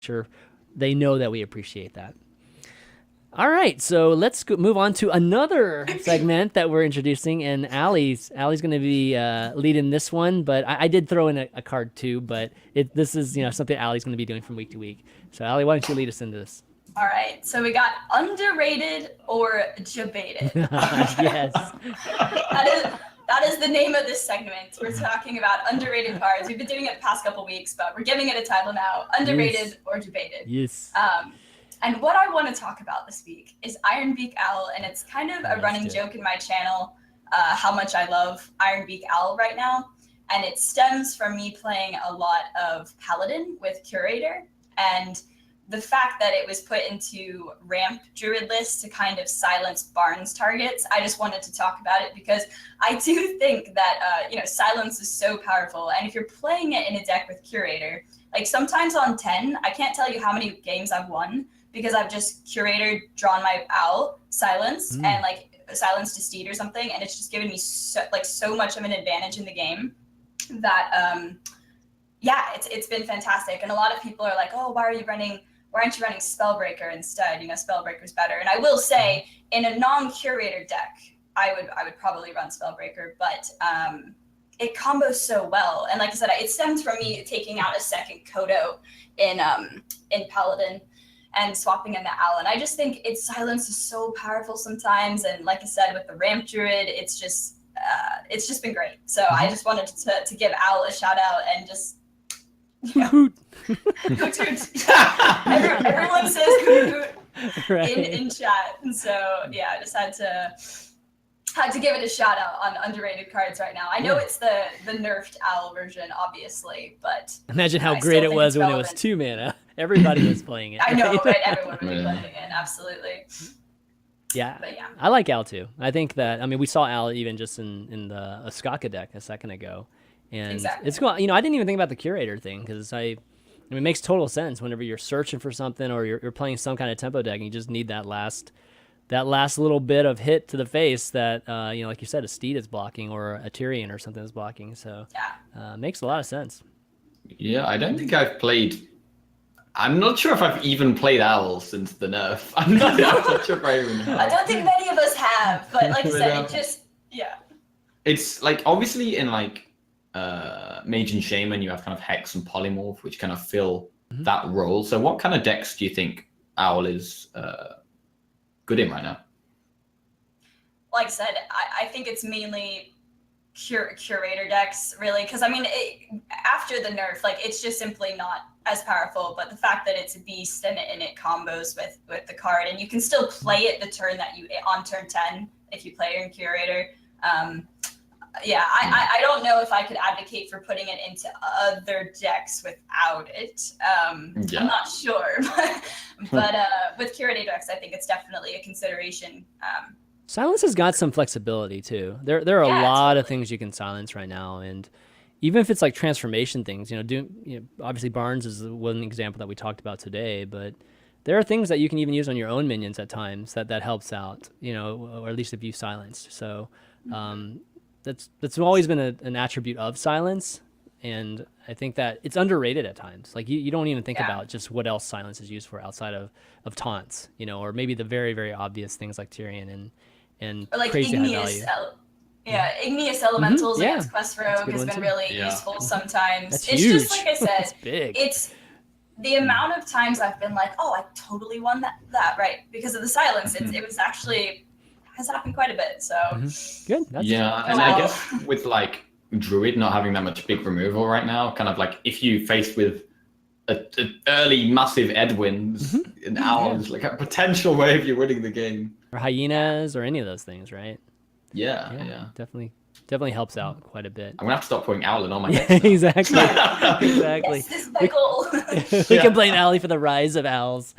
sure they know that we appreciate that. All right, so let's move on to another segment that we're introducing, and Allie's going to be leading this one, but I did throw in a card too, but this is something Allie's going to be doing from week to week. So Allie, why don't you lead us into this? All right, so we got underrated or Jebaited. Yes. That is the name of this segment. We're talking about underrated cards. We've been doing it the past couple weeks, but we're giving it a title now: underrated or Jebaited. Yes. And what I want to talk about this week is Ironbeak Owl, and it's kind of a running joke in my channel how much I love Ironbeak Owl right now. And it stems from me playing a lot of Paladin with Curator, and the fact that it was put into ramp druid lists to kind of silence Barnes targets. I just wanted to talk about it because I do think that silence is so powerful, and if you're playing it in a deck with Curator, like sometimes on 10, I can't tell you how many games I've won because I've just Curator, drawn my Owl, silenced, and like silenced a Steed or something, and it's just given me so much of an advantage in the game that it's been fantastic. And a lot of people are like, oh, why aren't you running Spellbreaker instead? Spellbreaker's better. And I will say, in a non-Curator deck, I would probably run Spellbreaker, but it combos so well. And like I said, it stems from me taking out a second Kodo in Paladin and swapping in the Owl. And I just think its silence is so powerful sometimes. And like I said, with the Ramp Druid, it's just been great. So I just wanted to give Owl a shout out and just hoot. Everyone says hoot right. in chat. And so yeah, I just had to give it a shout out on underrated cards right now. I know it's the nerfed Owl version, obviously, but imagine how great it was when it was 2 mana. Everybody was playing it. I know, right? Everyone was playing it, absolutely. Yeah, but yeah, I like Owl too. I think that, we saw Owl even just in the Skaka deck a second ago. And exactly. It's going. I didn't even think about the Curator thing because it makes total sense whenever you're searching for something or you're playing some kind of tempo deck and you just need that last little bit of hit to the face that like you said, a Steed is blocking or a Tyrion or something is blocking. So makes a lot of sense. Yeah, I don't think I've played. I'm not sure if I've even played Owl since the nerf. I'm not sure if I even have. I don't think many of us have, but like I said, it just It's like obviously in like Mage and Shaman, you have kind of Hex and Polymorph, which kind of fill that role. So what kind of decks do you think Owl is good in right now? Like I said, I think it's mainly Curator decks, really, because after the nerf, it's just simply not as powerful. But the fact that it's a beast and it combos with the card, and you can still play it the turn that on turn 10 if you play it in Curator. I don't know if I could advocate for putting it into other decks without it. I'm not sure, but with Curator decks, I think it's definitely a consideration. Silence has got some flexibility too. There are a lot of things you can silence right now, and even if it's like transformation things, obviously Barnes is one example that we talked about today, but there are things that you can even use on your own minions at times that helps out, or at least if you silenced. So that's always been an attribute of silence, and I think that it's underrated at times. Like you don't even think about just what else silence is used for outside of taunts, or maybe the very, very obvious things like Tyrion and or like crazy Igneous high value. Igneous Elementals against Quest Rogue has been really useful sometimes. That's it's huge. Just like I said, it's big. It's the amount of times I've been like, oh, I totally won that right because of the silence. It was actually has happened quite a bit. So good. And I guess with like Druid not having that much big removal right now, kind of like if you faced with an early massive Edwin's, an Owl is like a potential way of you winning the game. Or hyenas or any of those things, right? Yeah. Definitely helps out quite a bit. I'm gonna have to stop putting Owl in all my decks. Exactly. Exactly. Yes, this is my goal. We can blame Allie for the rise of owls.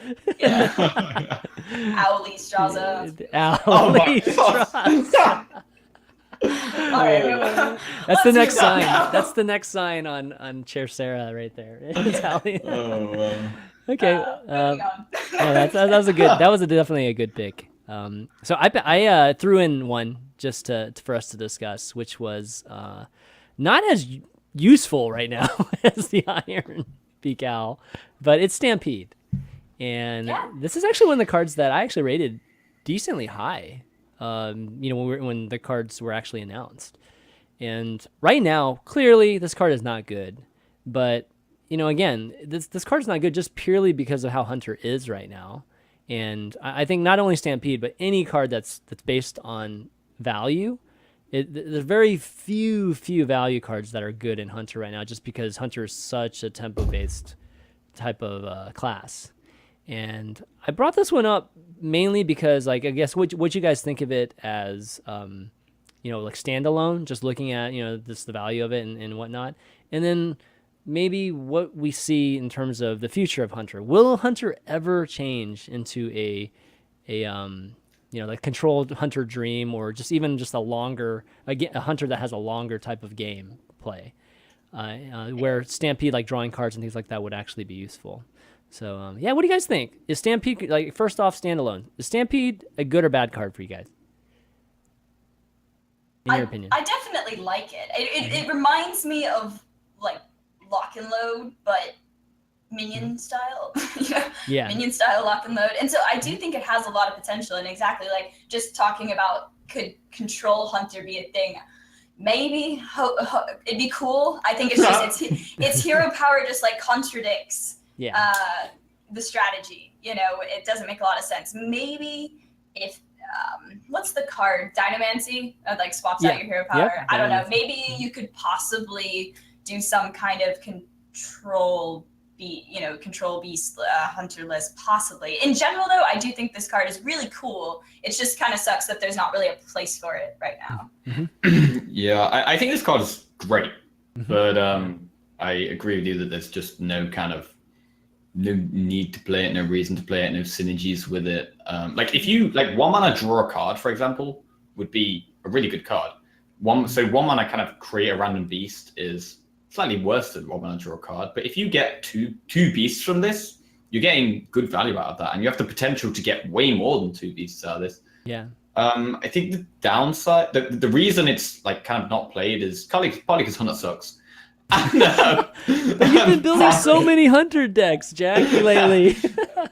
Alliestrasza. Alliestrasza. All right, that's the next sign. That's the next sign on Chair Sarah right there. It's Allie. Okay. That was definitely a good pick. So I threw in one just for us to discuss, which was not as useful right now as the Iron. Beak Owl, but it's Stampede. And this is actually one of the cards that I actually rated decently high, when the cards were actually announced. And right now, clearly, this card is not good. But, again, this card's not good just purely because of how Hunter is right now. And I think not only Stampede, but any card that's based on value, there's very few value cards that are good in Hunter right now, just because Hunter is such a tempo-based type of class. And I brought this one up mainly because, like, I guess what you guys think of it as, like standalone, just looking at, the value of it and whatnot. And then maybe what we see in terms of the future of Hunter. Will Hunter ever change into a like controlled Hunter Dream, or just even just a Hunter that has a longer type of game play, where Stampede, like drawing cards and things like that, would actually be useful. So what do you guys think? Is Stampede, like, first off, standalone, is Stampede a good or bad card for you guys? In your opinion? I definitely like it. It reminds me of like Lock and Load, but minion style, minion style Lock and Load. And so I do think it has a lot of potential. And exactly like just talking about, could Control Hunter be a thing? Maybe it'd be cool. I think it's just its hero power just like contradicts the strategy. It doesn't make a lot of sense. Maybe if what's the card, Dynamancy, like swaps out your hero power. I don't know. Maybe you could possibly do some kind of control beast Hunter list, possibly. In general, though, I do think this card is really cool. It just kind of sucks that there's not really a place for it right now. Yeah, I think this card is great, but I agree with you that there's just no need to play it, no reason to play it, no synergies with it. Like if you like 1 mana draw a card, for example, would be a really good card. 1 mana kind of create a random beast is slightly worse than 1 mana draw a card. But if you get two beasts from this, you're getting good value out of that, and you have the potential to get way more than 2 beasts out of this. Yeah. I think the downside, the reason it's like kind of not played is partly because Hunter sucks. But you've been building so many Hunter decks, Jack, lately.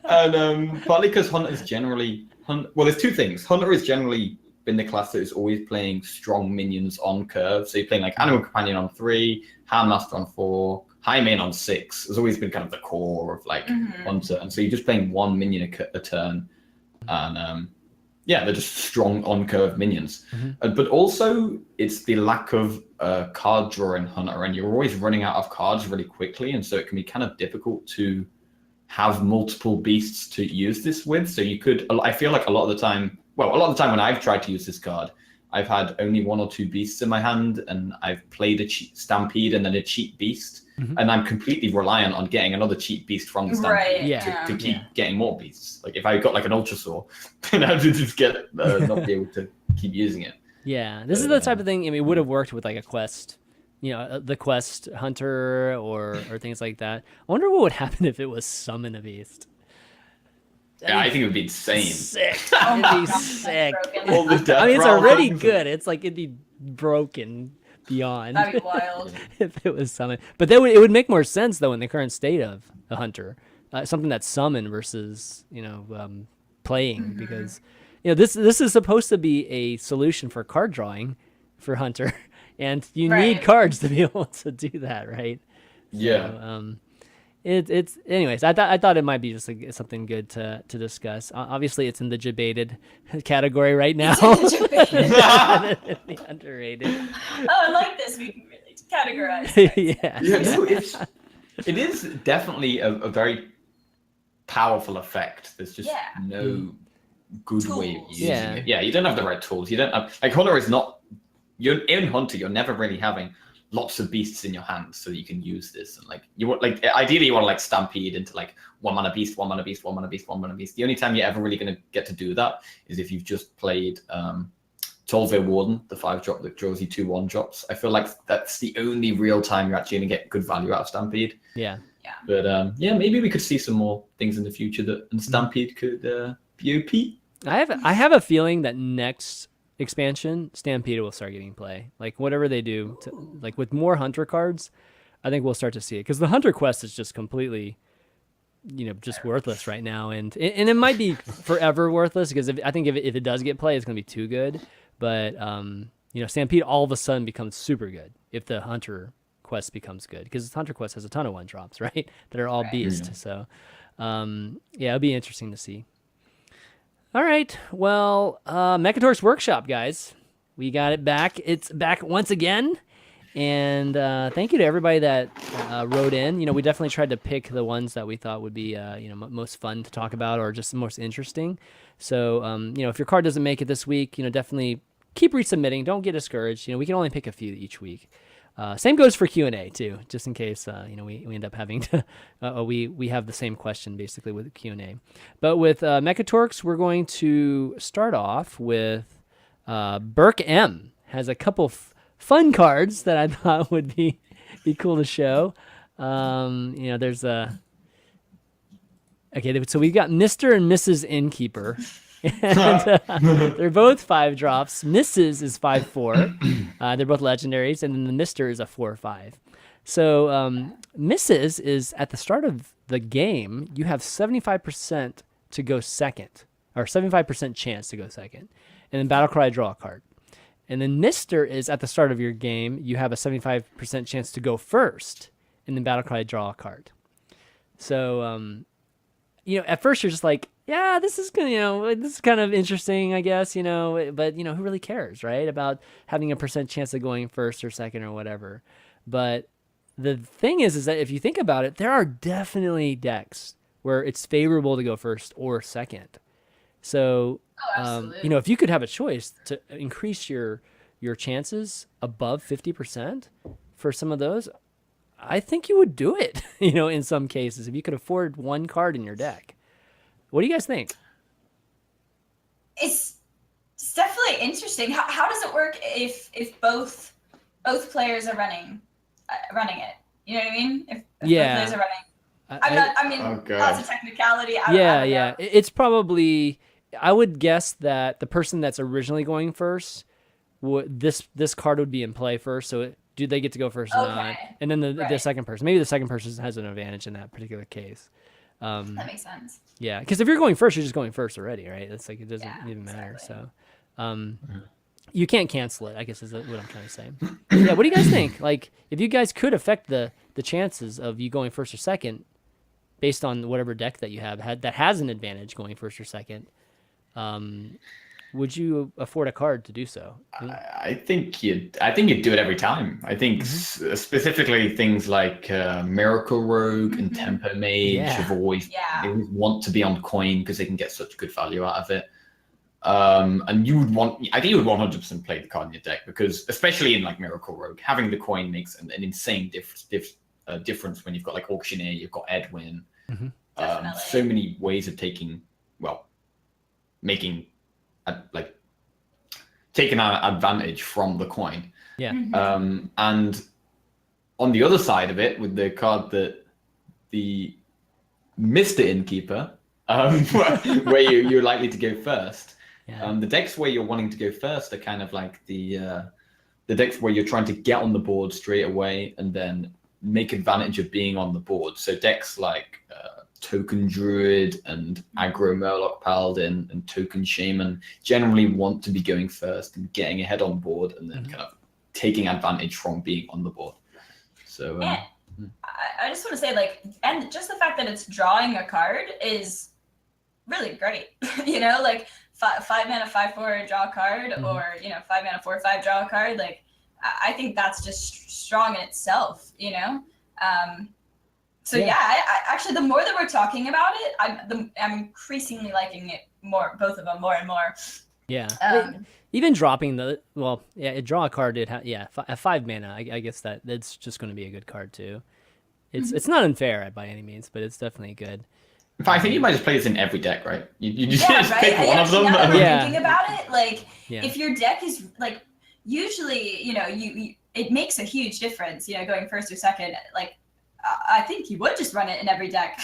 And partly because Hunter is generally well, there's 2 things. Hunter has generally been the class that is always playing strong minions on curve. So you're playing like Animal Companion on 3, Handmaster on 4, High Main on 6. It's always been kind of the core of like Hunter, and so you're just playing 1 minion a turn, and they're just strong on curve minions. But also it's the lack of card draw in Hunter, and you're always running out of cards really quickly, and so it can be kind of difficult to have multiple beasts to use this with. So you could, I feel like a lot of the time when I've tried to use this card, I've had only 1 or 2 beasts in my hand, and I've played a cheap Stampede and then a cheap beast, and I'm completely reliant on getting another cheap beast from the Stampede to keep getting more beasts. Like if I got like an Ultrasaur, then I would just not be able to keep using it. Yeah, this is the type of thing. I mean, it would have worked with like a quest, the quest Hunter or things like that. I wonder what would happen if it was Summon a Beast. Yeah, I think it would be insane. Sick. It'd be sick. All the death I mean, it's rolls. already good. It's like it'd be broken beyond. That'd be wild. If it was Summon. But it would make more sense, though, in the current state of a Hunter. Something that's Summon versus, playing. Because, this is supposed to be a solution for card drawing for Hunter. And you need cards to be able to do that, right? Yeah. So, it's anyways. I thought it might be just something good to discuss. Obviously, it's in the Jebaited category right now. The underrated. Oh, I like this. We can really categorize things. Yeah. It is definitely a very powerful effect. There's just no good way of using it. Yeah, you don't have the right tools. You don't have, like, Hunter is not. You're in Hunter. You're never really having lots of beasts in your hand so that you can use this, and like you want, like, ideally you want to like Stampede into like 1 mana beast, 1 mana beast, 1 mana beast, 1 mana beast. The only time you're ever really going to get to do that is if you've just played Tol'vir Warden, the 5-drop that draws you 2 1-drops. I feel like that's the only real time you're actually going to get good value out of Stampede. Yeah. But maybe we could see some more things in the future that Stampede could be OP. I have a feeling that next expansion, Stampede will start getting play. Like whatever they do, like with more Hunter cards, I think we'll start to see it because the hunter quest is just completely, just worthless right now, and it might be forever worthless because I think if it does get play, it's gonna be too good. But Stampede all of a sudden becomes super good if the hunter quest becomes good because Hunter Quest has a ton of 1-drops, right? That are all beast. So, it'll be interesting to see. All right, well, Mekkatorque's Workshop, guys, we got it back. It's back once again, and thank you to everybody that wrote in. We definitely tried to pick the ones that we thought would be most fun to talk about or just the most interesting. So, if your card doesn't make it this week, definitely keep resubmitting. Don't get discouraged. We can only pick a few each week. Same goes for Q&A too, just in case we end up having to we have the same question basically with Q&A. But with Mekkatorques, we're going to start off with Burke M has a couple fun cards that I thought would be cool to show. There's a so we've got Mr. and Mrs. Innkeeper. And, they're both 5-drops. Mrs. is 5/4. They're both legendaries, and then the Mr. is a 4/5. So Mrs. is at the start of the game. You have 75% to go second, or 75% chance to go second, and then battle cry, draw a card. And then Mr. is at the start of your game. You have a 75% chance to go first, and then battle cry, draw a card. So at first you're just like, yeah, this is good, this is kind of interesting, I guess, but who really cares, right? About having a percent chance of going first or second or whatever. But the thing is that if you think about it, there are definitely decks where it's favorable to go first or second. So, if you could have a choice to increase your chances above 50% for some of those, I think you would do it, in some cases, if you could afford one card in your deck. What do you guys think? It's definitely interesting. How does it work if both players are running it? You know what I mean? If both players are running. That's a technicality. I don't know. It's probably, I would guess that the person that's originally going first, this card would be in play first. So do they get to go first or not? And then the second person, maybe the second person has an advantage in that particular case. That makes sense. Yeah, because if you're going first, you're just going first already, right? It's like it doesn't even matter. Exactly. So, you can't cancel it, I guess is what I'm trying to say. Yeah, what do you guys think? Like, if you guys could affect the chances of you going first or second, based on whatever deck that you have that has an advantage going first or second, would you afford a card to do so? I think you'd do it every time. I think specifically things like Miracle Rogue and Tempo Mage have always they always want to be on coin because they can get such good value out of it. And I think you would 100% play the card in your deck because, especially in like Miracle Rogue, having the coin makes an insane difference when you've got like Auctioneer, you've got Edwin. So many ways of taking taking advantage from the coin. Yeah. And on the other side of it, with the card that the Mr. Innkeeper, where you're likely to go first. The decks where you're wanting to go first are kind of like the decks where you're trying to get on the board straight away and then make advantage of being on the board. So decks like Token Druid and Aggro Murloc Paladin and Token Shaman generally want to be going first and getting ahead on board and then kind of taking advantage from being on the board. So I just want to say, and just the fact that it's drawing a card is really great. 5 mana 5/4 draw a card, or 5 mana 4/5 draw a card. I think that's just strong in itself. I actually, the more that we're talking about it, I'm increasingly liking it more, both of them more and more. Yeah. Even dropping draw a card. At 5 mana, I guess that's just going to be a good card too. It's not unfair by any means, but it's definitely good. In fact, I think you might just play this in every deck, right? You just pick one of them. Now that we're thinking about it, if your deck is usually, it makes a huge difference. Going first or second, I think you would just run it in every deck.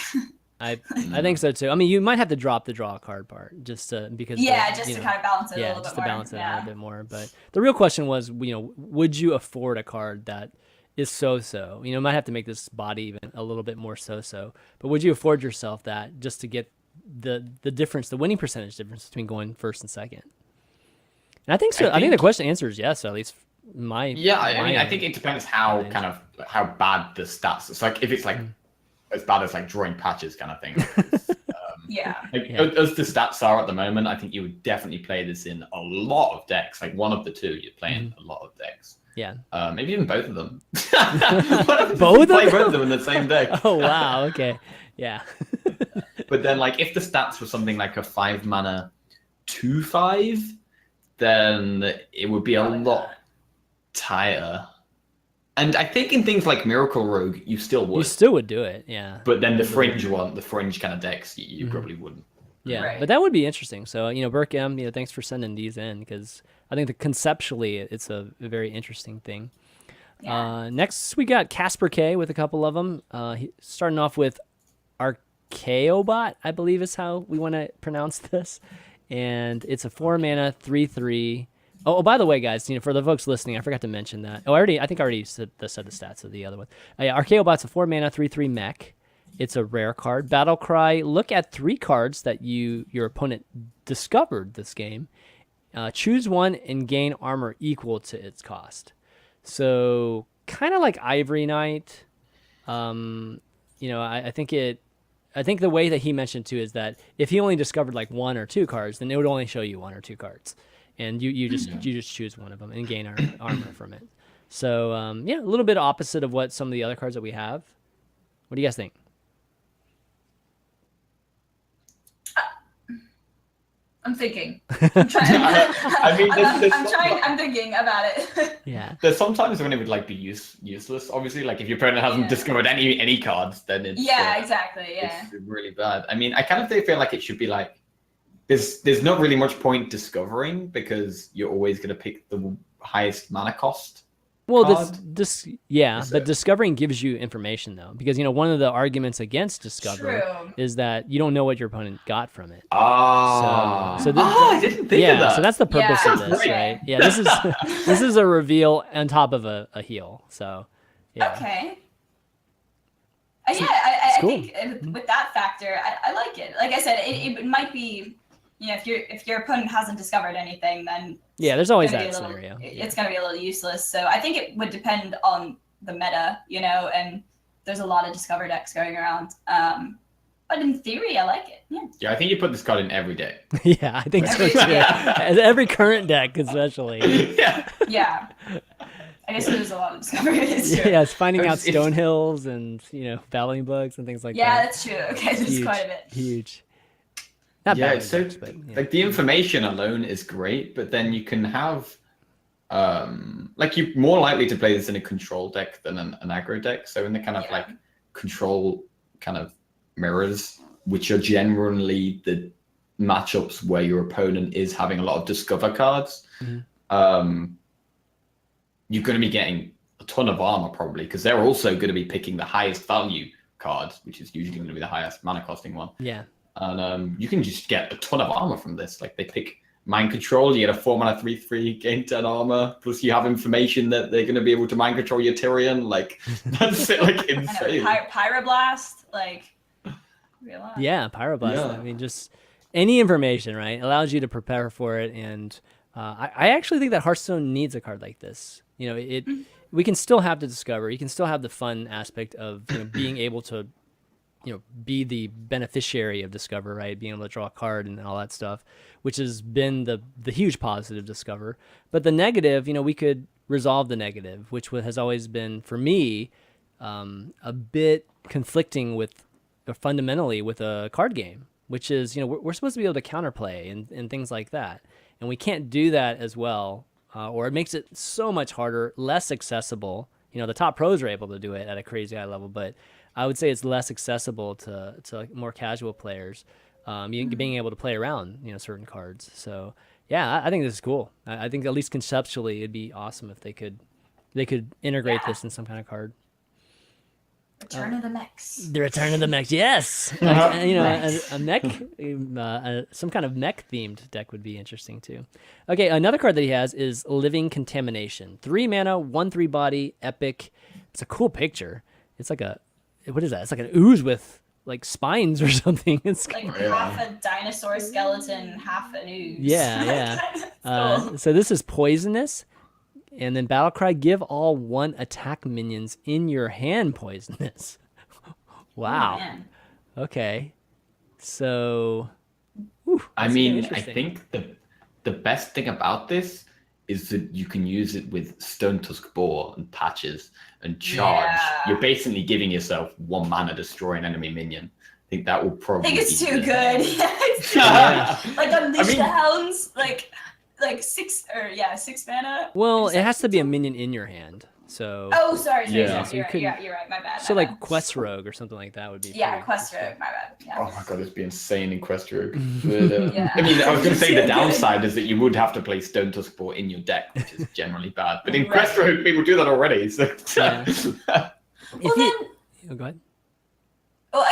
I think so too. I mean, you might have to drop the draw a card part just because to kind of balance it a little bit more. Yeah, just to balance it out a bit more. But the real question was, would you afford a card that is so-so. You know, might have to make this body even a little bit more so-so. But would you afford yourself that just to get the difference, the winning percentage difference between going first and second? And I think so. I think the question answer is yes. At least I think it depends how bad the stats. It's like if it's like as bad as like drawing patches kind of thing. As the stats are at the moment, I think you would definitely play this in a lot of decks. Like one of the two, you're playing a lot of decks. Yeah. Maybe even both of them. Both of them in the same deck. Oh wow. Okay. Yeah. But then, like, if the stats were something like a 5 mana 2/5, then it would be a lot tighter. And I think in things like Miracle Rogue, you still would. You still would do it, yeah. But then the fringe kind of decks, you probably wouldn't. Yeah, Right. but that would be interesting. So, Burke M, thanks for sending these in, because I think that conceptually it's a very interesting thing. Yeah. Next, we got Casper K with a couple of them. Starting off with Archaeobot, I believe is how we want to pronounce this. And it's a 4-mana 3/3. Oh, by the way, guys, for the folks listening, I forgot to mention that. I think I already said the stats of the other one. Archaeobot's a 4-mana 3/3 mech. It's a rare card. Battle Cry. Look at 3 cards that your opponent discovered this game. Choose one and gain armor equal to its cost. So kind of like Ivory Knight. I think the way that he mentioned too is that if he only discovered like 1 or 2 cards, then it would only show you 1 or 2 cards, and you just choose one of them and gain armor from it. So a little bit opposite of what some of the other cards that we have. What do you guys think? I'm thinking. I'm trying. I'm thinking about it. Yeah. There's sometimes when it would like be useless. Obviously, like if your opponent hasn't discovered any cards, then it's exactly. Yeah. It's really bad. I mean, I kind of feel like it should be like there's not really much point discovering because you're always going to pick the highest mana cost. Well, but discovering gives you information though, because one of the arguments against discover is that you don't know what your opponent got from it. I didn't think of that. So that's the purpose of this, right? Yeah, this is a reveal on top of a heal. So, yeah. Okay. I cool. think with that factor, I like it. Like I said, it might be. If your opponent hasn't discovered anything, then there's always that scenario. It's going to be a little useless. So I think it would depend on the meta, and there's a lot of discover decks going around. But in theory, I like it. Yeah, I think you put this card in every deck. Yeah, I think so too. Every current deck, especially. Yeah. I guess there's a lot of discovery. Yeah, it's finding out stone hills and battling bugs and things like that. Yeah, that's true. Okay, there's quite a bit. Huge. It's so like the information alone is great, but then you can have you're more likely to play this in a control deck than an aggro deck. So in the kind of like control kind of mirrors, which are generally the matchups where your opponent is having a lot of discover cards, you're going to be getting a ton of armor probably because they're also going to be picking the highest value cards, which is usually going to be the highest mana costing one. Yeah. And you can just get a ton of armor from this. Like they pick mind control, you get a 4-mana 3/3, gain 10 armor. Plus you have information that they're going to be able to mind control your Tyrion. Like that's like insane. Pyroblast, like real life. Yeah, Pyroblast. Yeah. I mean, just any information, right, allows you to prepare for it. And I actually think that Hearthstone needs a card like this. We can still have the discover. You can still have the fun aspect of being able to. Be the beneficiary of discover, right? Being able to draw a card and all that stuff, which has been the huge positive discover. But the negative, we could resolve the negative, which has always been for me a bit conflicting with fundamentally with a card game, which is we're supposed to be able to counterplay and things like that, and we can't do that as well, or it makes it so much harder, less accessible. The top pros are able to do it at a crazy high level, but I would say it's less accessible to more casual players, being able to play around, certain cards. So yeah, I think this is cool. I think at least conceptually, it'd be awesome if they could integrate this in some kind of card. Return of the mechs. The return of the mechs, yes. A mech, some kind of mech themed deck would be interesting too. Okay, another card that he has is Living Contamination. 3 mana, 1/3 body, epic. it's a cool picture. It's like what is that? It's like an ooze with like spines or something. It's Like cool. half a dinosaur skeleton, half an ooze. Yeah. That's cool. So this is poisonous, and then Battlecry, give all 1 attack minions in your hand poisonous. Wow. Oh, man. Okay. So, I that's mean, I interesting. think the best thing about this is that you can use it with Stone Tusk Boar and Patches and Charge. Yeah. You're basically giving yourself 1 mana destroy an enemy minion. I think that will I probably think it's be too the- good. It's too Yeah. good. Like Unleash mean- the Hounds, like 6 mana. Well, Or it has to be a 6. minion in your hand. So, Oh, sorry. Yeah. So you You're, right, couldn't- you're right. My bad. so my like bad. Quest Rogue or something like that would be. Yeah, pretty- Quest Rogue. My bad. Yeah. Oh my god, it'd be insane in Quest Rogue. But, Yeah. I mean, I was going to say So the good. downside is that you would have to play Stone Tusk Boar in your deck, which is generally bad. But in Right. Quest Rogue, people do that already. So. Yeah. Well, If then, you, oh, go ahead. well,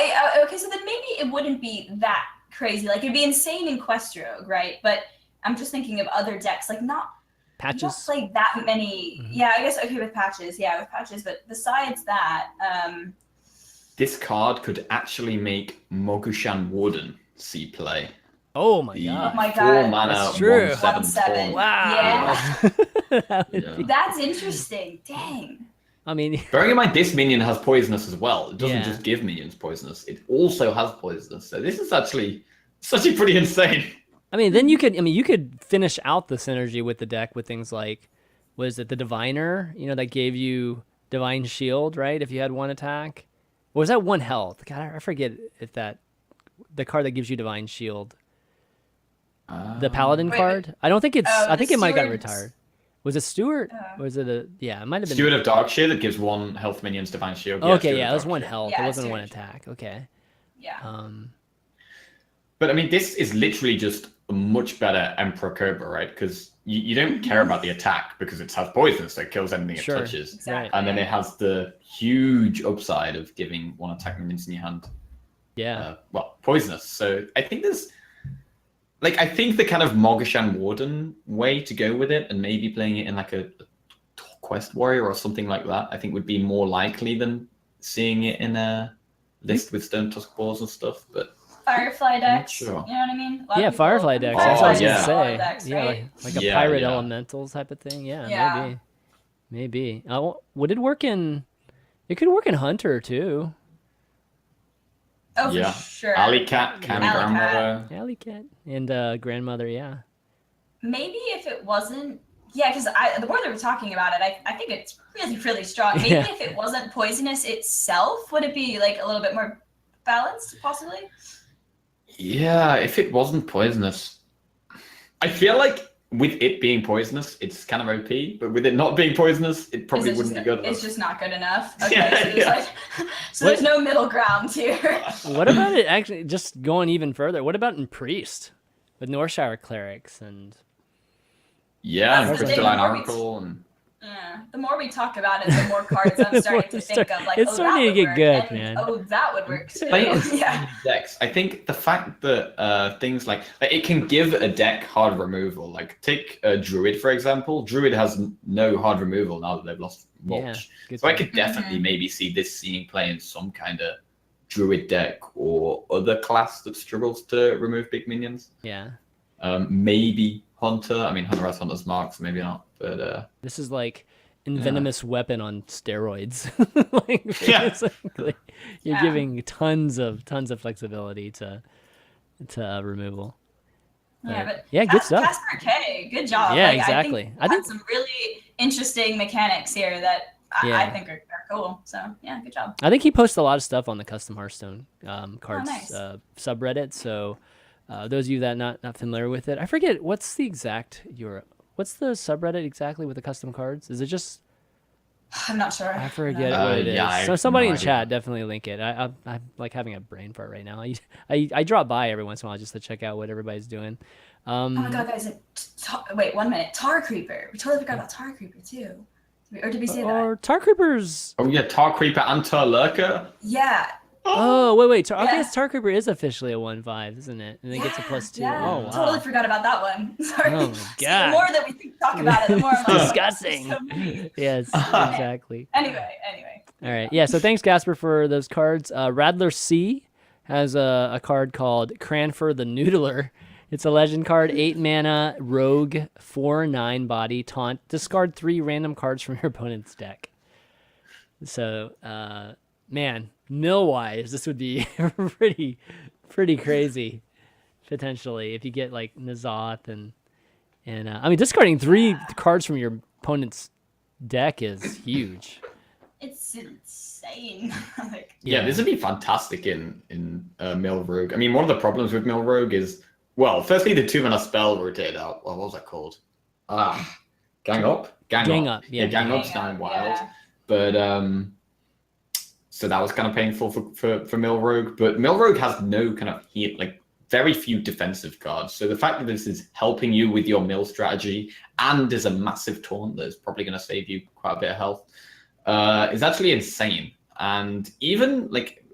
okay, so then maybe it wouldn't be that crazy. Like it'd be insane in Quest Rogue, right? But I'm just thinking of other decks, like not Patches. like that many. Mhm. Yeah, I guess okay with Patches. Yeah, with Patches. But besides that, This card could actually make Mogushan Warden see play. Oh my The god. Oh my 4 God. mana That's true. 1/7 1/7. taunt. Wow. That would Yeah. be- that's interesting. Dang. I mean, Bearing in mind, this minion has poisonous as well. It doesn't Yeah. just give minions poisonous; it also has poisonous. So this is actually pretty insane. then you could finish out the synergy with the deck with things like, was it the Diviner? That gave you Divine Shield, right? If you had 1 attack, or was that 1 health? God, I forget if the card that gives you Divine Shield, the Paladin Wait, card. I don't think it's. Oh, I think the it might got Steward's- retired. Was it Stewart? Uh, Or was it a? Yeah, it might have been. Steward of Darkshire that gives 1 health minions Divine Shield. Okay, Steward yeah, of it was 1 Darkshire. health. Yeah, it wasn't 1 Steward. attack. Okay. Yeah. But I mean, this is literally just a much better Emperor Cobra, right? Because you don't care about the attack because it has poisonous, so it kills anything Sure. it touches. Exactly. Right. And then it has the huge upside of giving 1 attack minions in your hand. Yeah. Poisonous. So I think I think the kind of Mogushan Warden way to go with it, and maybe playing it in like a Quest Warrior or something like that, I think would be more likely than seeing it in a list with Stone Tusk Balls and stuff. But Firefly decks. sure. You know what I mean? A lot of Yeah, people- Firefly decks. Oh, That's what I was yeah. gonna say. Decks, Yeah, right? like a Yeah, pirate yeah. elementals type of thing. Yeah, Yeah. maybe. Would it work in? It could work in Hunter too. Oh, Yeah. for sure. Alley Cat, Canny Alley Grandmother. Alley Cat and Grandmother. Yeah. Maybe if it wasn't, yeah, because the more that we're talking about it, I think it's really, really strong. Maybe Yeah. if it wasn't poisonous itself, would it be like a little bit more balanced, possibly? Yeah, if it wasn't poisonous, I feel like with it being poisonous, it's kind of OP. But with it not being poisonous, it probably Is it wouldn't be just, good enough. It's just not good enough. Okay, Yeah, so, there's yeah. like, so there's no middle ground here. What about it? Actually, just going even further. What about in Priest with Northshire clerics and? Yeah, That's and the thing, Crystalline the more we- Oracle and Yeah. The more we talk about it, the more cards I'm starting to think of. Like, It's oh, starting that to would get work, good, and, man. oh, that would work too. playing Yeah. decks. I think the fact that things like it can give a deck hard removal. Like take a Druid for example. Druid has no hard removal now that they've lost Yeah, Mulch. good So I point. could definitely maybe see this seeing play in some kind of Druid deck or other class that struggles to remove big minions. Yeah. Maybe Hunter. I mean, Hunter has Hunter's marks, maybe not. But This is like Envenomous Weapon on steroids. Like, Yeah. basically, you're Yeah. giving tons of flexibility to removal. Yeah, but yeah, good stuff. Casper K, good job. Yeah, Like, exactly. I think some really interesting mechanics here that Yeah. I think are cool. So yeah, good job. I think he posts a lot of stuff on the custom Hearthstone cards nice. subreddit. So those of you that not familiar with it, I forget what's the subreddit exactly with the custom cards? Is it just? I'm not sure. I forget No. what it is. Yeah, I So have somebody no in idea. chat definitely link it. I'm like having a brain fart right now. I drop by every once in a while just to check out what everybody's doing. Oh my god, guys! Wait, 1 minute. Tar Creeper. We totally forgot about Tar Creeper too. Or did we say that? Or Tar Creepers. oh yeah, Tar Creeper and Tar Lurker. Yeah. Oh, wait. I guess Tar Creeper is officially a 1/5, isn't it? And it gets a +2. Yeah. Oh, wow. Totally forgot about that one. Sorry. Oh, my See, God. the more that we talk about it, the more I'm like, disgusting. Yes, exactly. Anyway. All right. Yeah, so thanks, Casper, for those cards. Radler C has a card called Cranford the Noodler. It's a legend card, 8 mana, rogue, 4/9 body, taunt. Discard 3 random cards from your opponent's deck. So, man, mill-wise, this would be pretty crazy, potentially, if you get, like, N'Zoth and I mean, discarding 3 cards from your opponent's deck is huge. It's insane. Like, Yeah, this would be fantastic in Mill Rogue. I mean, one of the problems with Mill Rogue is, well, firstly, the 2 mana spell rotated out. Well, what was that called? Gang Up? Gang Up, yeah. Gang Up's kind of wild. But, so that was kind of painful for Mill Rogue. But Mill Rogue has no kind of heal, like, very few defensive cards. So the fact that this is helping you with your mill strategy and is a massive taunt that's probably going to save you quite a bit of health is actually insane. And even, like,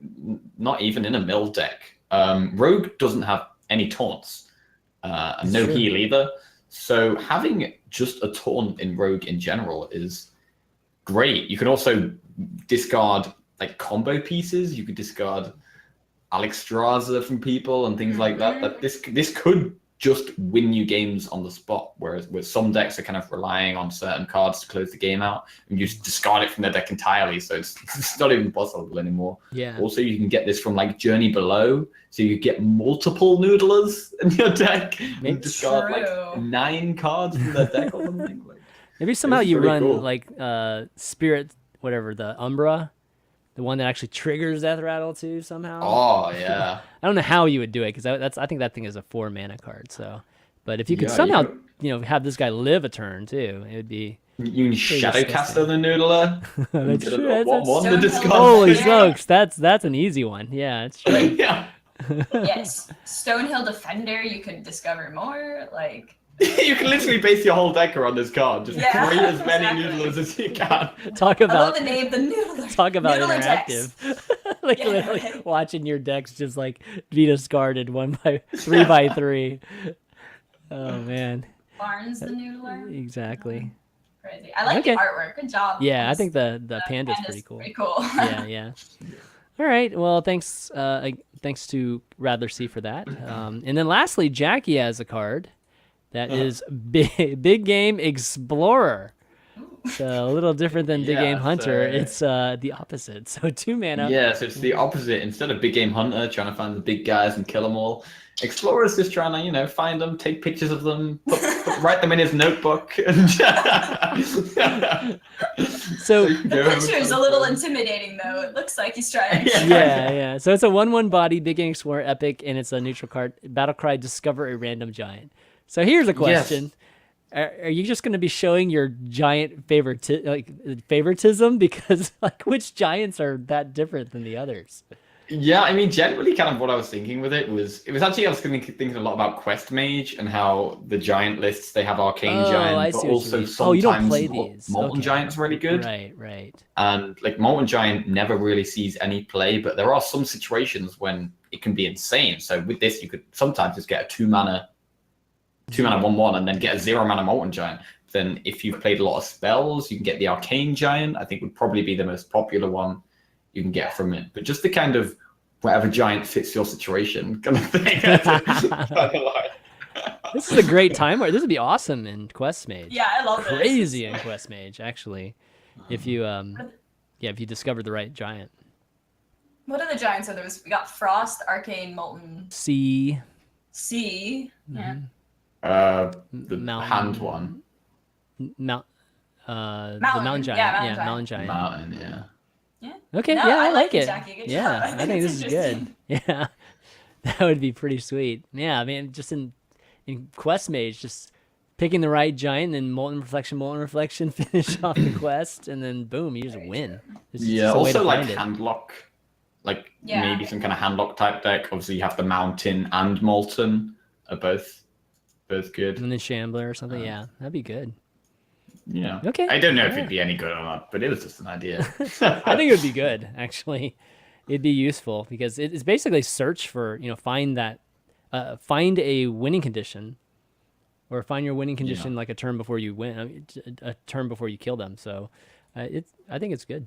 not even in a mill deck, Rogue doesn't have any taunts and no heal either. So having just a taunt in Rogue in general is great. You can also discard like combo pieces. You could discard Alliestrasza from people and things like that. That this could just win you games on the spot. Whereas with some decks are kind of relying on certain cards to close the game out, and you just discard it from their deck entirely. So it's not even possible anymore. Yeah. Also, you can get this from like Journey Below, so you get multiple Noodlers in your deck. And discard like 9 cards from their deck or something. Like, maybe somehow you run cool. like Spirit, whatever, the Umbra, the one that actually triggers Death Rattle too somehow. Oh yeah. I don't know how you would do it because I think that thing is a 4 mana card. So, but if you could somehow have this guy live a turn too, it would be. You can Shadowcaster the Noodler. That's true. Holy smokes, that's an easy one. Yeah, it's true. Yeah. Yes, Stonehill Defender. You could discover more. Like you can literally base your whole deck around this card. Just create as many Noodlers as you can. Talk I about love the name, the Noodler. Talk about Noodler interactive. Like literally right. watching your decks just like be discarded 3 by 3. Oh man. Barnes the Noodler. Exactly. Crazy. I like the artwork. Good job. Yeah, I think the panda's pretty cool. Pretty cool. Yeah. All right. Well, thanks to Radler C for that. And then lastly, Jackie has a card that is Big Game Explorer. So a little different than Big Game Hunter. It's the opposite. So 2 mana. Yeah, so it's the opposite. Instead of Big Game Hunter trying to find the big guys and kill them all, Explorer's just trying to, find them, take pictures of them, write them in his notebook. And so the picture is a little intimidating, though. It looks like he's trying. Yeah. So it's a 1/1 body, Big Game Explorer, epic, and it's a neutral card. Battlecry, discover a random giant. So here's a question. Yes. Are you just going to be showing your giant favoritism? Because which giants are that different than the others? Yeah, I mean, generally kind of what I was thinking with it was I was thinking a lot about Quest Mage and how the giant lists, they have Arcane Giant, but also sometimes you don't play these. Molten Giant's really good. Right. And like Molten Giant never really sees any play, but there are some situations when it can be insane. So with this, you could sometimes just get a 2 mana 1/1 and then get a 0 mana Molten Giant. Then if you've played a lot of spells, you can get the Arcane Giant. I think would probably be the most popular one you can get from it. But just the kind of whatever giant fits your situation kind of thing. This is a great timer. This would be awesome in Quest Mage. Yeah, I love it. Crazy in Quest Mage, actually. If you if you discover the right giant. What are the giants? We got Frost, Arcane, Molten. Sea. Yeah. The Mountain. hand one. The Mountain Giant. Yeah, Mountain Giant. Mountain, yeah. Okay, No, I like it. Jackie. Good Yeah, job. I think this is good. Yeah, that would be pretty sweet. Yeah, I mean, just in Quest Mage, just picking the right giant, and then Molten Reflection, finish off the quest, and then boom, you just win. Also like Handlock, maybe some kind of Handlock type deck. Obviously, you have the Mountain and Molten are both good. And then Shambler or something. Yeah, that'd be good. Yeah. Okay. I don't know if it'd be any good or not, but it was just an idea. I think it would be good, actually. It'd be useful because it's basically search for, find a winning condition, or find your winning condition like a turn before you win, a turn before you kill them. So I think it's good.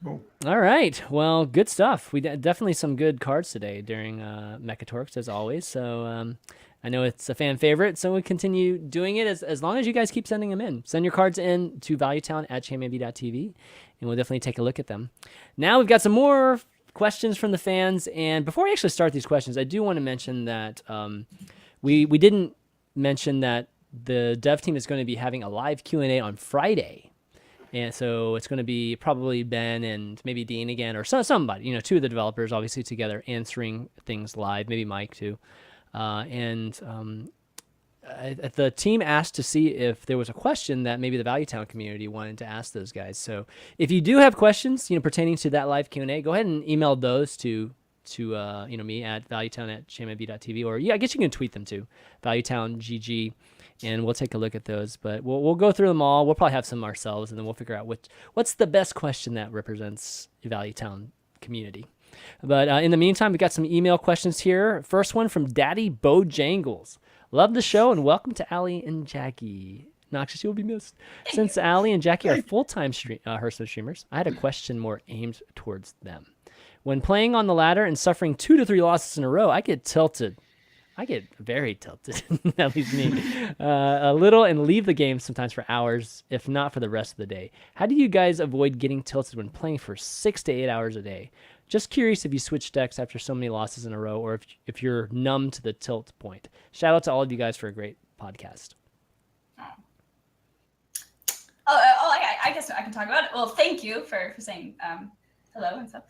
Cool. All right. Well, good stuff. We definitely some good cards today during Mekkatorque, as always. So I know it's a fan favorite, so we'll continue doing it as long as you guys keep sending them in. Send your cards in to valuetown@chanmanv.tv, and we'll definitely take a look at them. Now we've got some more questions from the fans, and before we actually start these questions, I do want to mention that we didn't mention that the dev team is going to be having a live Q&A on Friday. And so it's going to be probably Ben and maybe Dean again, or somebody, two of the developers obviously together answering things live, maybe Mike too. The team asked to see if there was a question that maybe the Value Town community wanted to ask those guys. So if you do have questions, pertaining to that live Q&A, go ahead and email those to me at valuetown@chanmanv.tv, or I guess you can tweet them to ValueTownGG, and we'll take a look at those. But we'll go through them all. We'll probably have some ourselves, and then we'll figure out what's the best question that represents the Value Town community. But in the meantime, we got some email questions here. First one from Daddy Bojangles. Love the show, and welcome to Allie and Jackie. Noxious, you will be missed. Since Allie and Jackie are full-time Hearthstone streamers, I had a question more aimed towards them. When playing on the ladder and suffering 2 to 3 losses in a row, I get tilted. I get very tilted, at least me, a little, and leave the game sometimes for hours, if not for the rest of the day. How do you guys avoid getting tilted when playing for 6 to 8 hours a day? Just curious if you switch decks after so many losses in a row, or if you're numb to the tilt point. Shout out to all of you guys for a great podcast. I guess I can talk about it. Well, thank you for saying hello and stuff.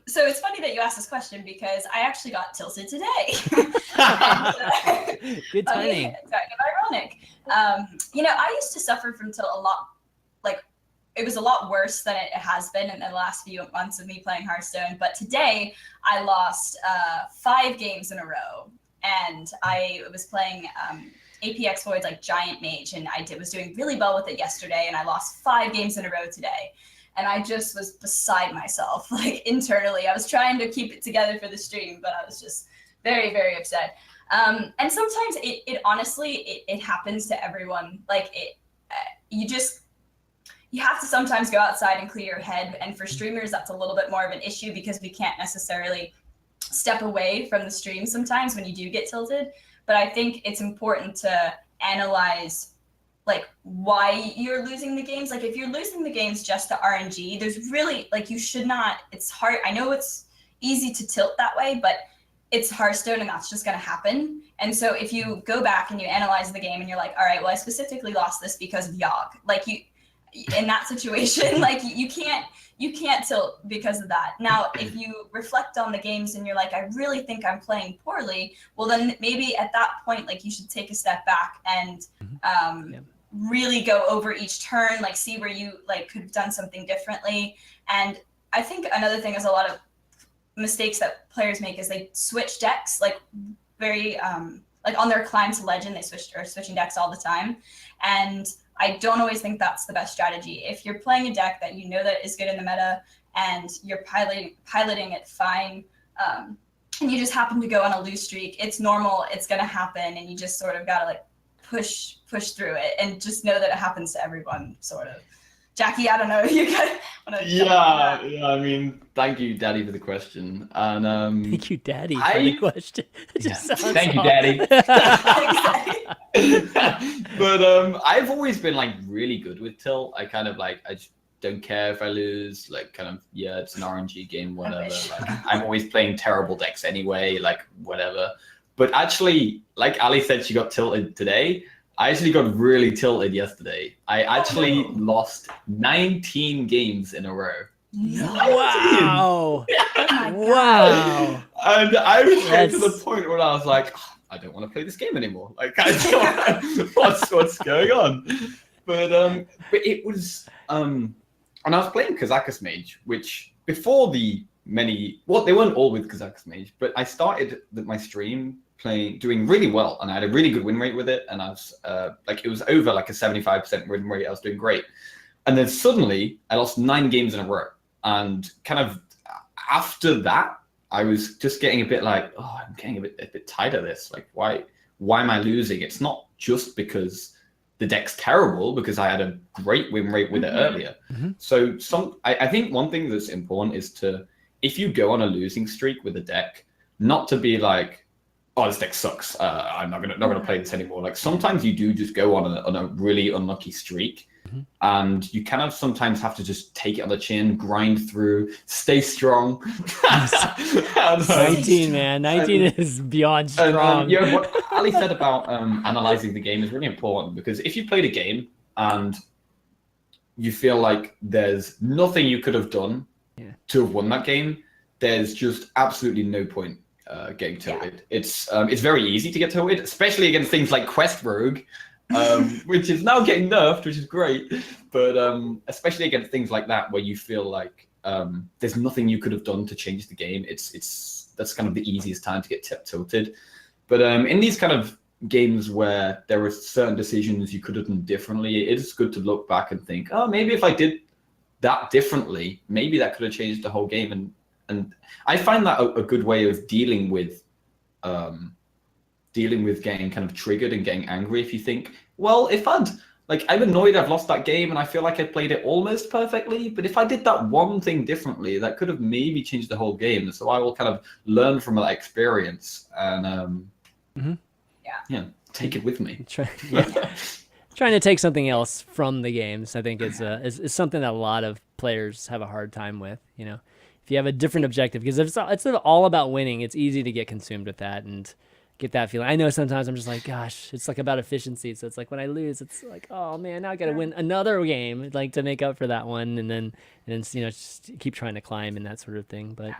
So it's funny that you asked this question because I actually got tilted today. Good timing. It's kind of ironic. I used to suffer from tilt a lot. Like, it was a lot worse than it has been in the last few months of me playing Hearthstone. But today I lost 5 games in a row, and I was playing APX Void's like giant mage, and I was doing really well with it yesterday, and I lost 5 games in a row today. And I just was beside myself, like internally. I was trying to keep it together for the stream, but I was just very, very upset. And sometimes it honestly happens to everyone. Like you have to sometimes go outside and clear your head. And for streamers, that's a little bit more of an issue because we can't necessarily step away from the stream sometimes when you do get tilted. But I think it's important to analyze like why you're losing the games. Like if you're losing the games just to RNG, there's really you should not. It's hard. I know it's easy to tilt that way, but it's Hearthstone and that's just going to happen. And so if you go back and you analyze the game and you're like, all right, well, I specifically lost this because of Yogg. Like in that situation, you can't tilt because of that. Now, if you reflect on the games and you're like, I really think I'm playing poorly, well, then maybe at that point, you should take a step back and really go over each turn, see where you could have done something differently. And I think another thing is a lot of mistakes that players make is they switch decks, very on their climb to legend, they switching decks all the time. And I don't always think that's the best strategy. If you're playing a deck that you know that is good in the meta and you're piloting it fine, and you just happen to go on a lose streak, it's normal, it's gonna happen, and you just sort of gotta push through it and just know that it happens to everyone, sort of. Jackie, I don't know, you guys wanna I mean, thank you, Daddy, for the question. And thank you, Daddy, for the question. Thank you, Daddy. But I've always been really good with tilt. I kind of I just don't care if I lose. It's an RNG game, whatever. I'm always playing terrible decks anyway. Whatever. But actually, like Ali said, she got tilted today. I actually got really tilted yesterday. I actually lost 19 games in a row. No. Wow. Wow. And I was getting to the point where I was like, I don't want to play this game anymore. What's going on? But it was and I was playing Kazakus Mage, which before they weren't all with Kazakus Mage, but I started my stream doing really well, and I had a really good win rate with it, and I was it was over a 75% win rate. I was doing great, and then suddenly I lost 9 games in a row, And kind of after that, I was just getting a bit like, oh, I'm getting a bit tired of this. Like, why am I losing? It's not just because the deck's terrible, because I had a great win rate with it earlier. So I think one thing that's important is to, if you go on a losing streak with a deck, not to be like, oh, this deck sucks. I'm not gonna play this anymore. Like sometimes you do just go on a really unlucky streak, and you kind of sometimes have to just take it on the chin, grind through, stay strong. 19, man, 19 is beyond strong. Yeah, what Ali said about analyzing the game is really important, because if you played a game and you feel like there's nothing you could have done to have won that game, there's just absolutely no point getting tilted. It's very easy to get tilted, especially against things like Quest Rogue, which is now getting nerfed, which is great. But especially against things like that, where you feel like there's nothing you could have done to change the game, that's kind of the easiest time to get tilted. But in these kind of games where there are certain decisions you could have done differently, it is good to look back and think, oh, maybe if I did that differently, maybe that could have changed the whole game. And I find that a good way of dealing with getting kind of triggered and getting angry. If you think, well, if I'm annoyed I've lost that game and I feel like I played it almost perfectly, but if I did that one thing differently, that could have maybe changed the whole game. So I will kind of learn from that experience and take it with me. Trying to take something else from the games, I think is something that a lot of players have a hard time with. You know, if you have a different objective, because if it's all about winning, it's easy to get consumed with that and get that feeling. I know sometimes I'm just like, gosh, it's like about efficiency. So it's like when I lose, it's like, oh man, now I got to win another game, like to make up for that one, and then just keep trying to climb and that sort of thing. But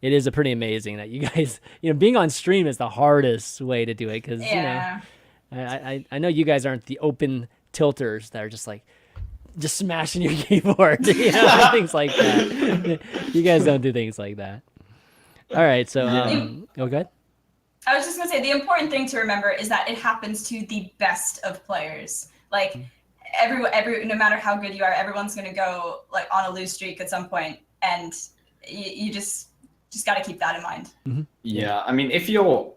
it is pretty amazing that you guys, being on stream is the hardest way to do it, because I know you guys aren't the open tilters that are just like smashing your keyboard, things like that. You guys don't do things like that. All right, so go ahead. I was just gonna say, the important thing to remember is that it happens to the best of players. Like every no matter how good you are, everyone's gonna go like on a lose streak at some point, and you just got to keep that in mind. Yeah, I mean, if you're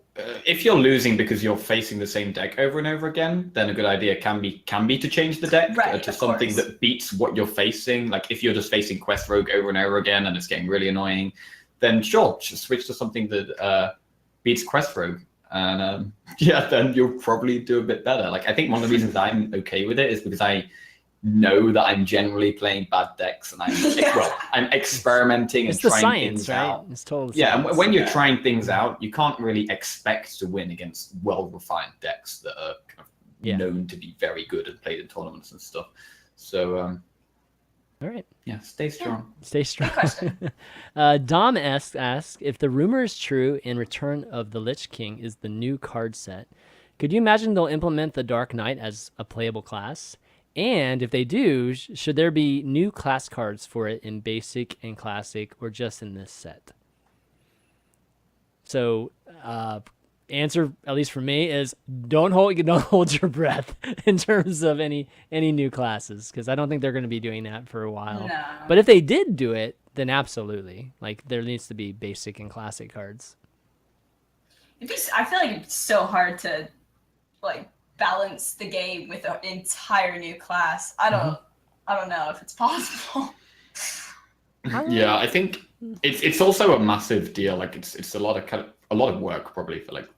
losing because you're facing the same deck over and over again, then a good idea can be to change the deck to something that beats what you're facing. Like if you're just facing Quest Rogue over and over again and it's getting really annoying, then sure, just switch to something that beats Quest Rogue, and then you'll probably do a bit better. Like I think one of the reasons I'm okay with it is because I know that I'm generally playing bad decks, and I'm experimenting and trying things out. It's total science. And when you're trying things out, you can't really expect to win against well-refined decks that are kind of known to be very good and played in tournaments and stuff. So all right. Yeah, stay strong. Stay strong. Dom asks, if the rumor is true and Return of the Lich King is the new card set, could you imagine they'll implement the Dark Knight as a playable class? And if they do, should there be new class cards for it in Basic and Classic, or just in this set? So, answer, at least for me, is don't hold your breath in terms of any new classes, because I don't think they're going to be doing that for a while. No. But if they did do it, then absolutely, like there needs to be Basic and Classic cards. I feel like it's so hard to like balance the game with an entire new class. I don't know if it's possible. Yeah, I think it's also a massive deal. Like it's a lot of work probably for like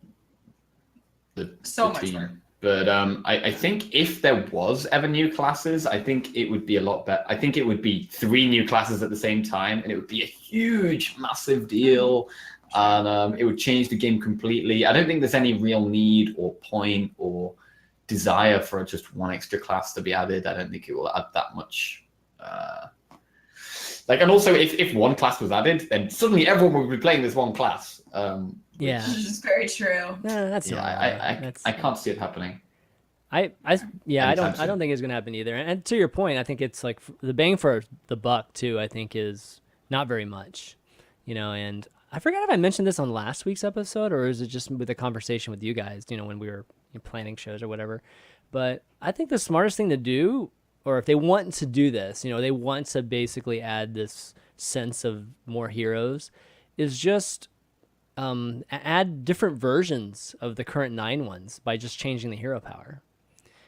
the much team. work. But I think if there was ever new classes, I think it would be a lot better. I think it would be 3 new classes at the same time, and it would be a huge, massive deal, and it would change the game completely. I don't think there's any real need or point or desire for just one extra class to be added. I don't think it will add that much. And also, if one class was added, then suddenly everyone would be playing this one class. Which is very true. No, that's I can't see it happening. I don't think it's gonna happen either. And to your point, I think it's like the bang for the buck too. I think is not very much, And I forgot if I mentioned this on last week's episode, or is it just with a conversation with you guys? When we were planning shows or whatever. But I think the smartest thing to do, or if they want to do this, they want to basically add this sense of more heroes is just add different versions of the current 9 ones by just changing the hero power.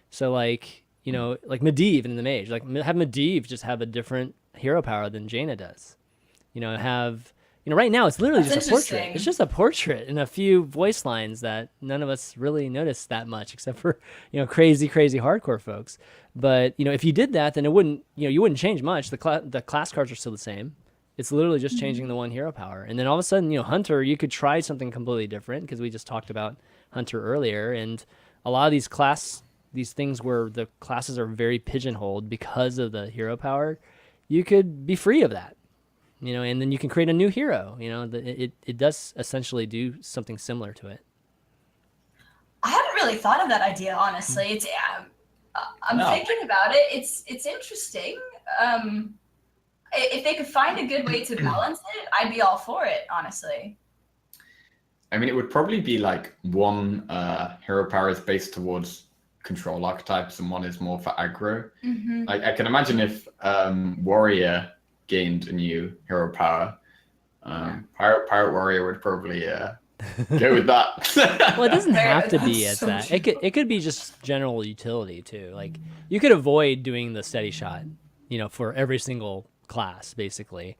So like, you know, like Medivh in the mage, like have Medivh just have a different hero power than Jaina does. You know, have, you know, right now it's literally just a portrait. It's just a portrait and a few voice lines that none of us really noticed that much, except for, you know, crazy hardcore folks. But, you know, if you did that, then it wouldn't, you know, you wouldn't change much. The class cards are still the same. It's literally just changing the one hero power. And then all of a sudden, you know, Hunter, you could try something completely different, because we just talked about Hunter earlier. And a lot of these things where the classes are very pigeonholed because of the hero power, you could be free of that. You know, and then you can create a new hero. You know, it does essentially do something similar to it. I haven't really thought of that idea, honestly. It's I'm thinking about it. It's interesting. If they could find a good way to balance it, I'd be all for it, honestly. I mean, it would probably be like one hero power is based towards control archetypes and one is more for aggro. Like I can imagine if warrior gained a new hero power, pirate warrior would probably go with that. Well, it doesn't have to be as that. It could be just general utility too. Like you could avoid doing the steady shot, you know, for every single class basically.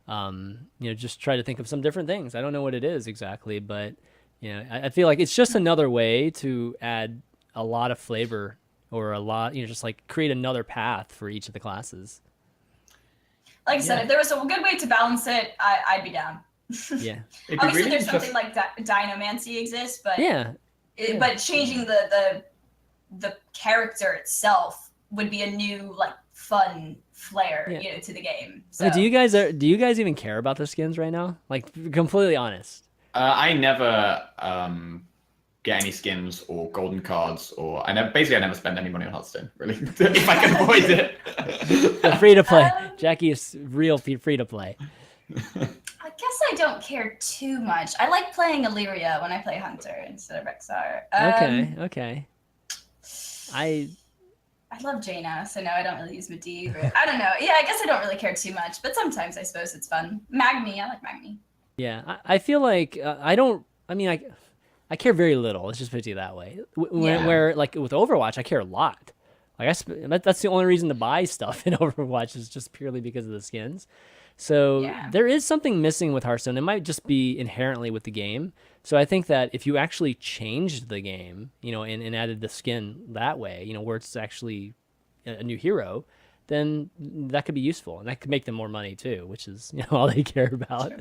You know, just try to think of some different things. I don't know what it is exactly, but you know, I feel like it's just another way to add a lot of flavor, or a lot, you know, just like create another path for each of the classes. Like I said, if there was a good way to balance it, I'd be down. Yeah. Obviously, really there's something like Dynamancy exists, but but changing the character itself would be a new, like, fun flair, you know, to the game. So. Do you guys even care about the skins right now? Like, completely honest. I never get any skins or golden cards, or I never spend any money on Hearthstone, really, if I can avoid it. The free to play. Jackie is real free to play. I guess I don't care too much. I like playing Illyria when I play Hunter instead of Rexar. Okay. I love Jaina, so no, I don't really use Medivh. I don't know. Yeah, I guess I don't really care too much, but sometimes I suppose it's fun. Magni, I like Magni. Yeah, I feel like I care very little. Let's just put it that way. Where like with Overwatch, I care a lot. Like that's the only reason to buy stuff in Overwatch, is just purely because of the skins. So there is something missing with Hearthstone. It might just be inherently with the game. So I think that if you actually changed the game, you know, and added the skin that way, you know, where it's actually a new hero, then that could be useful, and that could make them more money too, which is, you know, all they care about. Sure.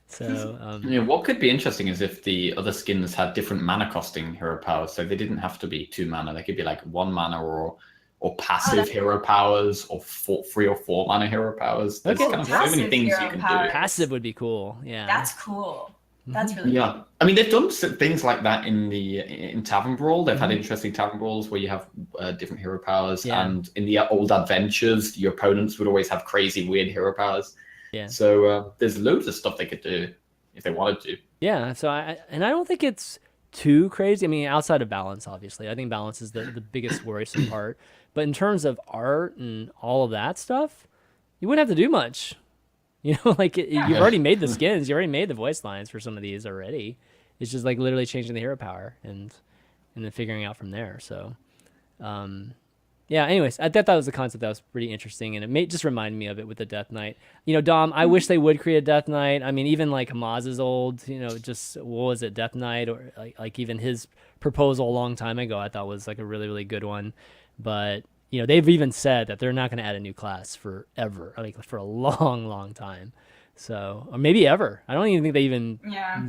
So what could be interesting is if the other skins had different mana costing hero powers, so they didn't have to be 2 mana. They could be like 1 mana or passive hero powers, or 3 or 4 mana hero powers. There's kind of so many things you can do. Passive would be cool. Yeah, that's cool. That's really cool. I mean, they've done things like that in Tavern Brawl. They've had interesting Tavern Brawls where you have different hero powers, and in the old adventures, your opponents would always have crazy, weird hero powers. Yeah. So there's loads of stuff they could do if they wanted to. Yeah. So I don't think it's too crazy. I mean, outside of balance, obviously, I think balance is the biggest worrisome part. But in terms of art and all of that stuff, you wouldn't have to do much. You know, like you've already made the skins, you already made the voice lines for some of these already. It's just like literally changing the hero power and then figuring out from there. So, yeah, anyways, I thought that was a concept that was pretty interesting, and it just reminded me of it with the Death Knight. You know, Dom, I wish they would create a Death Knight. I mean, even like Hamaz's old, you know, just, what was it, Death Knight, or like even his proposal a long time ago, I thought was like a really, really good one. But, you know, they've even said that they're not going to add a new class forever, like for a long, long time. So, or maybe ever. I don't even think they even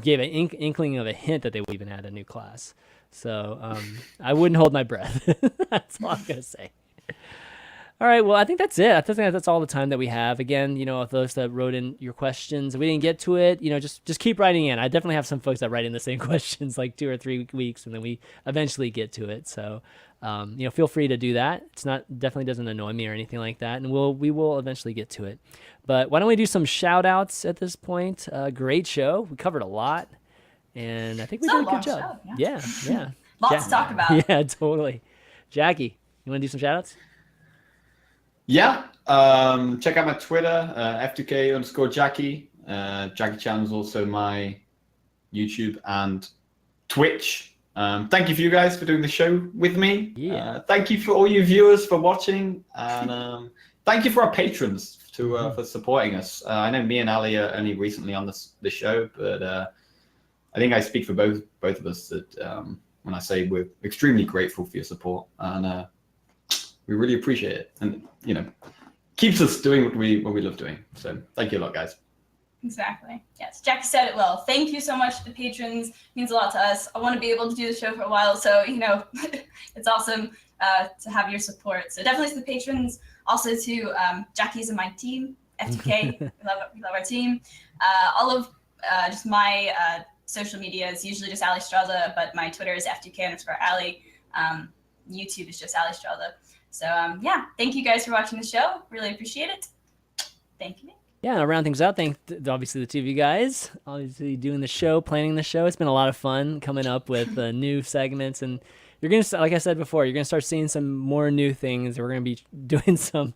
gave an inkling of a hint that they would even add a new class. So I wouldn't hold my breath. That's all I'm going to say. All right, well, I think that's it. I think that's all the time that we have. Again, you know, those that wrote in your questions, we didn't get to it, you know, just keep writing in. I definitely have some folks that write in the same questions like 2 or 3 weeks, and then we eventually get to it. So, you know, feel free to do that. It's definitely doesn't annoy me or anything like that, and we will eventually get to it. But why don't we do some shout outs at this point? Great show. We covered a lot, and I think we did a good job. Show, yeah. Lots to talk about. Yeah, totally. Jackie, you want to do some shout outs? Yeah. Check out my Twitter, F2K_Jackie. Jackie Chan is also my YouTube and Twitch. Thank you for you guys for doing the show with me. Yeah. Thank you for all you viewers for watching, and thank you for our patrons for supporting us. I know me and Ali are only recently on the show, but I think I speak for both of us that when I say we're extremely grateful for your support, and we really appreciate it, and keeps us doing what we love doing. So thank you a lot, guys. Exactly. Yes, Jackie said it well. Thank you so much to the patrons. It means a lot to us. I want to be able to do the show for a while, so it's awesome to have your support. So definitely to the patrons. Also to Jackie's and my team, F2K. we love our team. All of just my social media is usually just Alliestrasza, but my Twitter is F2K_Allie. YouTube is just Alliestrasza. So yeah, thank you guys for watching the show. Really appreciate it. Thank you. Yeah, and I'll round things out. Thank obviously the two of you guys, obviously doing the show, planning the show. It's been a lot of fun coming up with new segments, and you're gonna, like I said before, you're gonna start seeing some more new things. We're gonna be doing some,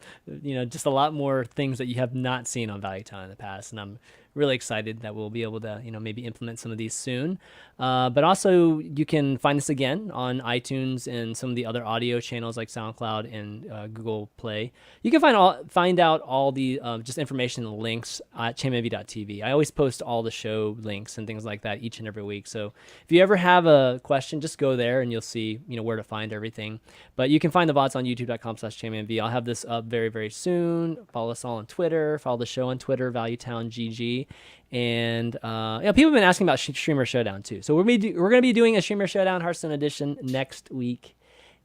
just a lot more things that you have not seen on Value Town in the past, and I'm really excited that we'll be able to, maybe implement some of these soon. But also, you can find us again on iTunes and some of the other audio channels like SoundCloud and Google Play. You can find out all the just information and links at ChanManV.tv. I always post all the show links and things like that each and every week. So if you ever have a question, just go there and you'll see where to find everything. But you can find the VODs on youtube.com/ChanManV. I'll have this up very, very soon. Follow us all on Twitter. Follow the show on Twitter, Value Town GG. And people have been asking about Streamer Showdown too. So we're going to be doing a Streamer Showdown Hearthstone edition next week,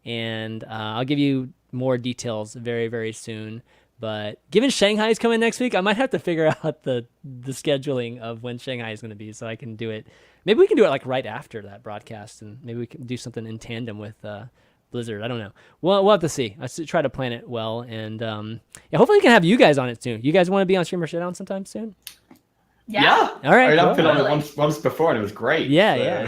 and I'll give you more details very, very soon. But given Shanghai is coming next week, I might have to figure out the scheduling of when Shanghai is going to be, so I can do it. Maybe we can do it like right after that broadcast, and maybe we can do something in tandem with Blizzard. I don't know. We'll have to see. I try to plan it well, and hopefully we can have you guys on it soon. You guys want to be on Streamer Showdown sometime soon? Yeah. All right. I've been on it once before, and it was great. Yeah.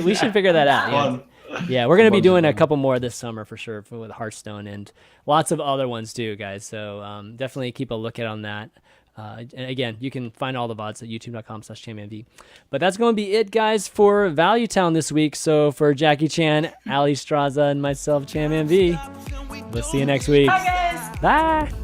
We should figure that out. Yeah, we're gonna be doing a couple more this summer for sure with Hearthstone and lots of other ones too, guys. So definitely keep a lookout on that. And again, you can find all the VODs at youtube.com/ChanManV. But that's going to be it, guys, for Value Town this week. So for Jackie Chan, Alliestrasza, and myself, ChanManV, we'll see you next week. Bye, guys. Bye.